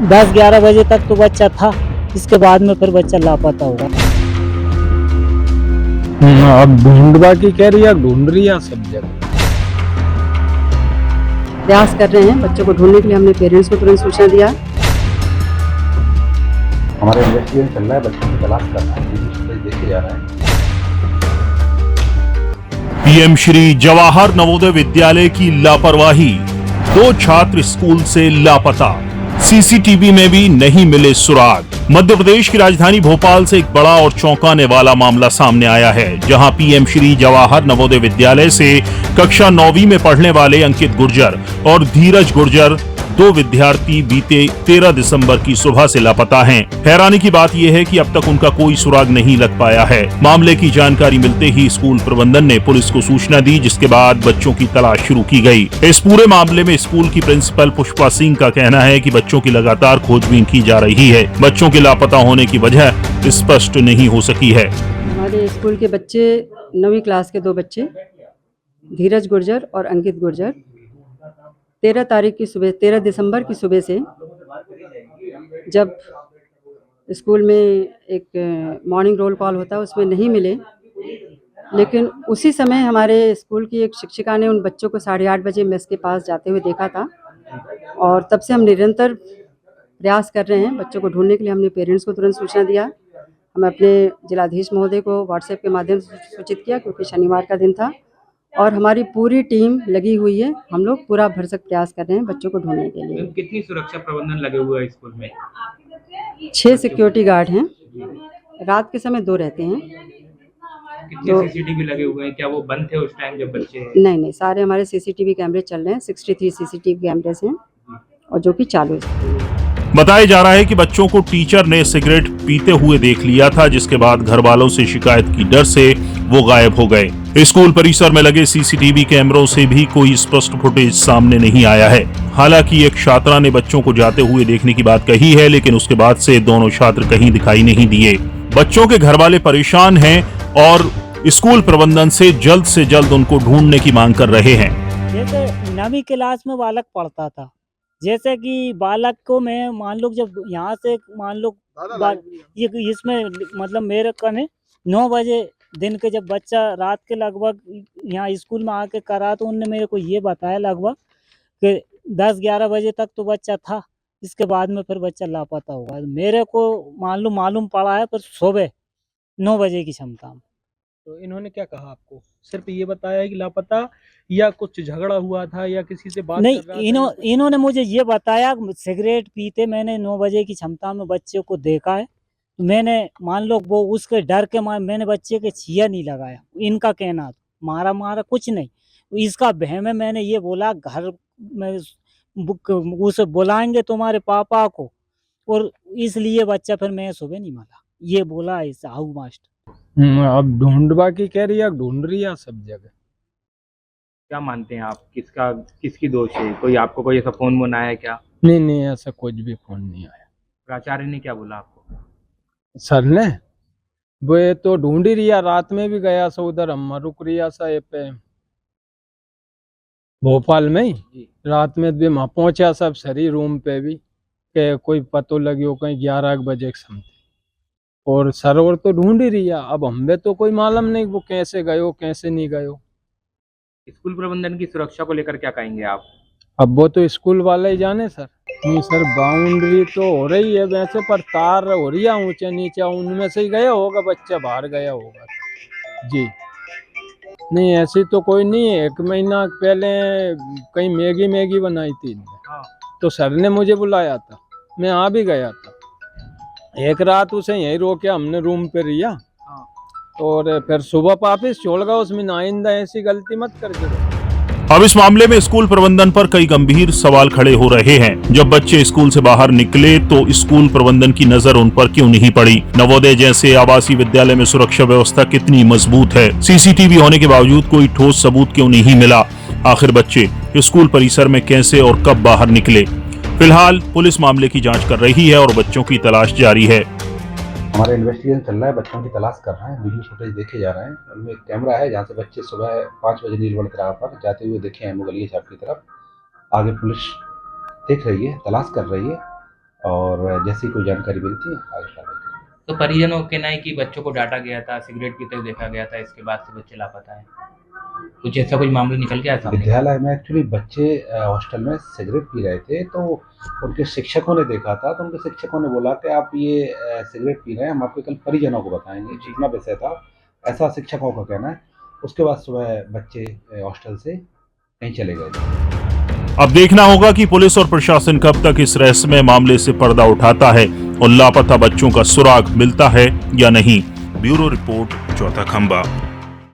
10-11 बजे तक तो बच्चा था, इसके बाद में फिर बच्चा लापता हुआ। अब ढूंढवा की कह रही है, ढूंढ रही है सब जगह। प्रयास कर रहे हैं बच्चों को ढूंढने के लिए। हमने पेरेंट्स को तुरंत सूचना दिया। हमारा इन्वेस्टिगेशन चल रहा है, बच्चों की तलाश कर रहा है, वीडियो देखे जा रहा है। पीएम श्री जवाहर नवोदय विद्यालय की लापरवाही, 2 छात्र स्कूल से लापता, सीसीटीवी में भी नहीं मिले सुराग। मध्य प्रदेश की राजधानी भोपाल से एक बड़ा और चौंकाने वाला मामला सामने आया है, जहां पीएम श्री जवाहर नवोदय विद्यालय से कक्षा 9वीं में पढ़ने वाले अंकित गुर्जर और धीरज गुर्जर 2 विद्यार्थी बीते 13 दिसंबर की सुबह से लापता हैं। हैरानी की बात यह है कि अब तक उनका कोई सुराग नहीं लग पाया है। मामले की जानकारी मिलते ही स्कूल प्रबंधन ने पुलिस को सूचना दी, जिसके बाद बच्चों की तलाश शुरू की गई। इस पूरे मामले में स्कूल की प्रिंसिपल पुष्पा सिंह का कहना है कि बच्चों की लगातार खोजबीन की जा रही है। बच्चों के लापता होने की वजह स्पष्ट नहीं हो सकी है। हमारे स्कूल के बच्चे 9वीं क्लास के 2 बच्चे धीरज गुर्जर और अंकित गुर्जर 13 दिसंबर की सुबह से जब स्कूल में एक मॉर्निंग रोल कॉल होता है उसमें नहीं मिले, लेकिन उसी समय हमारे स्कूल की एक शिक्षिका ने उन बच्चों को 8:30 बजे मेस के पास जाते हुए देखा था। और तब से हम निरंतर प्रयास कर रहे हैं बच्चों को ढूंढने के लिए। हमने पेरेंट्स को तुरंत सूचना दिया। हम अपने जिलाधीश महोदय को व्हाट्सएप के माध्यम से सूचित किया, क्योंकि शनिवार का दिन था, और हमारी पूरी टीम लगी हुई है। हम लोग पूरा भरसक प्रयास कर रहे हैं बच्चों को ढूंढने के लिए। कितनी सुरक्षा प्रबंधन लगे हुए हैं स्कूल में? 6 सिक्योरिटी गार्ड हैं, रात के समय 2 रहते हैं। कितने सीसीटीवी लगे हुए हैं? क्या वो बंद थे उस टाइम जब बच्चे? नहीं, सारे हमारे सीसीटीवी कैमरे चल रहे हैं। 63 सीसीटीवी कैमरेस हैं और जो कि चालू है। बताया जा रहा है कि बच्चों को टीचर ने सिगरेट पीते हुए देख लिया था, जिसके बाद घर वालों से शिकायत की डर से वो गायब हो गए। स्कूल परिसर में लगे सीसीटीवी कैमरों से भी कोई स्पष्ट फुटेज सामने नहीं आया है। हालांकि एक छात्रा ने बच्चों को जाते हुए देखने की बात कही है, लेकिन उसके बाद से दोनों छात्र कहीं दिखाई नहीं दिए। बच्चों के घर वाले परेशान हैं और स्कूल प्रबंधन से जल्द उनको ढूंढने की मांग कर रहे हैं। जैसे 9वीं क्लास में बालक पढ़ता था, जैसे कि बालक को मैं मान लो जब यहाँ से मान लो ये इसमें मतलब मेरे कने 9 बजे दिन के जब बच्चा रात के लगभग यहाँ स्कूल में आके करा, तो उनने मेरे को ये बताया लगभग कि 10-11 बजे तक तो बच्चा था, इसके बाद में फिर बच्चा लापता हुआ। मेरे को मालूम पड़ा है पर सुबह 9 बजे की क्षमता में। तो इन्होंने क्या कहा आपको? सिर्फ ये बताया है कि लापता, या कुछ झगड़ा हुआ था, या किसी से बात नहीं, कर रहा था? इन्होंने मुझे ये बताया सिगरेट पीते मैंने 9 बजे की क्षमता में बच्चे को देखा है। मैंने मान लो वो उसके डर के मैंने बच्चे के छिया नहीं लगाया। इनका कहना मारा कुछ नहीं, इसका वहम है। मैंने ये बोला घर में उसे बुलाएंगे तुम्हारे पापा को, और इसलिए बच्चा फिर मैं सुबह नहीं मिला, ये बोला है साहू मास्टर। अब ढूंढवा की कह रही है, ढूंढ रही है सब जगह। क्या मानते हैं आप, किसकी दोष है? कोई आपको कोई ऐसा फोन वोन आया है क्या? नहीं, ऐसा कुछ भी फोन नहीं आया। प्राचार्य ने क्या बोला आपको? सर ने वो तो ढूंढ ही रिया, रात में भी गया सा उधर, हम रुक रिया सा ये पे भोपाल में ही। रात में भी वहां पहुंचा सब सरी रूम पे भी के कोई पतो लगी कहीं 11 बजे के समय। और सरोवर तो ढूंढ ही रिया, अब हमें तो कोई मालूम नहीं वो कैसे गयो कैसे नहीं गयो। स्कूल प्रबंधन की सुरक्षा को लेकर क्या कहेंगे आप? अब वो तो स्कूल वाले ही जाने सर। नहीं सर, बाउंड्री तो हो रही है वैसे, पर तार हो रही है ऊंचे नीचे, उनमें से ही गया होगा बच्चा, बाहर गया होगा जी। नहीं ऐसी तो कोई नहीं है। 1 महीना पहले कहीं मैगी बनाई थी तो सर ने मुझे बुलाया था, मैं आ भी गया था। एक रात उसे यहीं रोके हमने रूम पे रिया, और फिर सुबह वापिस छोड़ गया। उसमें आइंदा ऐसी गलती मत करके। अब इस मामले में स्कूल प्रबंधन पर कई गंभीर सवाल खड़े हो रहे हैं। जब बच्चे स्कूल से बाहर निकले तो स्कूल प्रबंधन की नजर उन पर क्यों नहीं पड़ी? नवोदय जैसे आवासीय विद्यालय में सुरक्षा व्यवस्था कितनी मजबूत है? सीसीटीवी होने के बावजूद कोई ठोस सबूत क्यों नहीं मिला? आखिर बच्चे स्कूल परिसर में कैसे और कब बाहर निकले? फिलहाल पुलिस मामले की जाँच कर रही है और बच्चों की तलाश जारी है। हमारा इन्वेस्टिगेशन चल रहा है, बच्चों की तलाश कर रहे हैं, वीडियो फुटेज देखे जा रहे हैं। उनमें एक कैमरा है जहाँ से बच्चे सुबह 5 बजे नीलवण तिराहा पर जाते हुए देखे हैं मुगलिया छाप की तरफ। आगे पुलिस देख रही है, तलाश कर रही है, और जैसी कोई जानकारी मिलती है आगे कार्रवाई करेंगे। तो परिजनों के कहना है कि बच्चों को डांटा गया था, सिगरेट पीते हुए देखा गया था, इसके बाद से बच्चे लापता हैं। कुछ ऐसा कोई मामला निकल के आया सामने? विद्यालय में एक्चुअली बच्चे हॉस्टल में सिगरेट पी रहे थे, तो उनके शिक्षकों ने देखा था, तो उनके शिक्षकों ने बोला कि आप ये सिगरेट पी रहे हैं, हम आपके कल परिजनों को बताएंगे, जितना विषय था ऐसा शिक्षकों का कहना है। उसके बाद सुबह बच्चे हॉस्टल से कहीं चले गए। अब देखना होगा कि पुलिस और प्रशासन कब तक इस रहस्यमय मामले से पर्दा उठाता है और लापता बच्चों का सुराग मिलता है या नहीं। ब्यूरो रिपोर्ट, चौथा खंबा।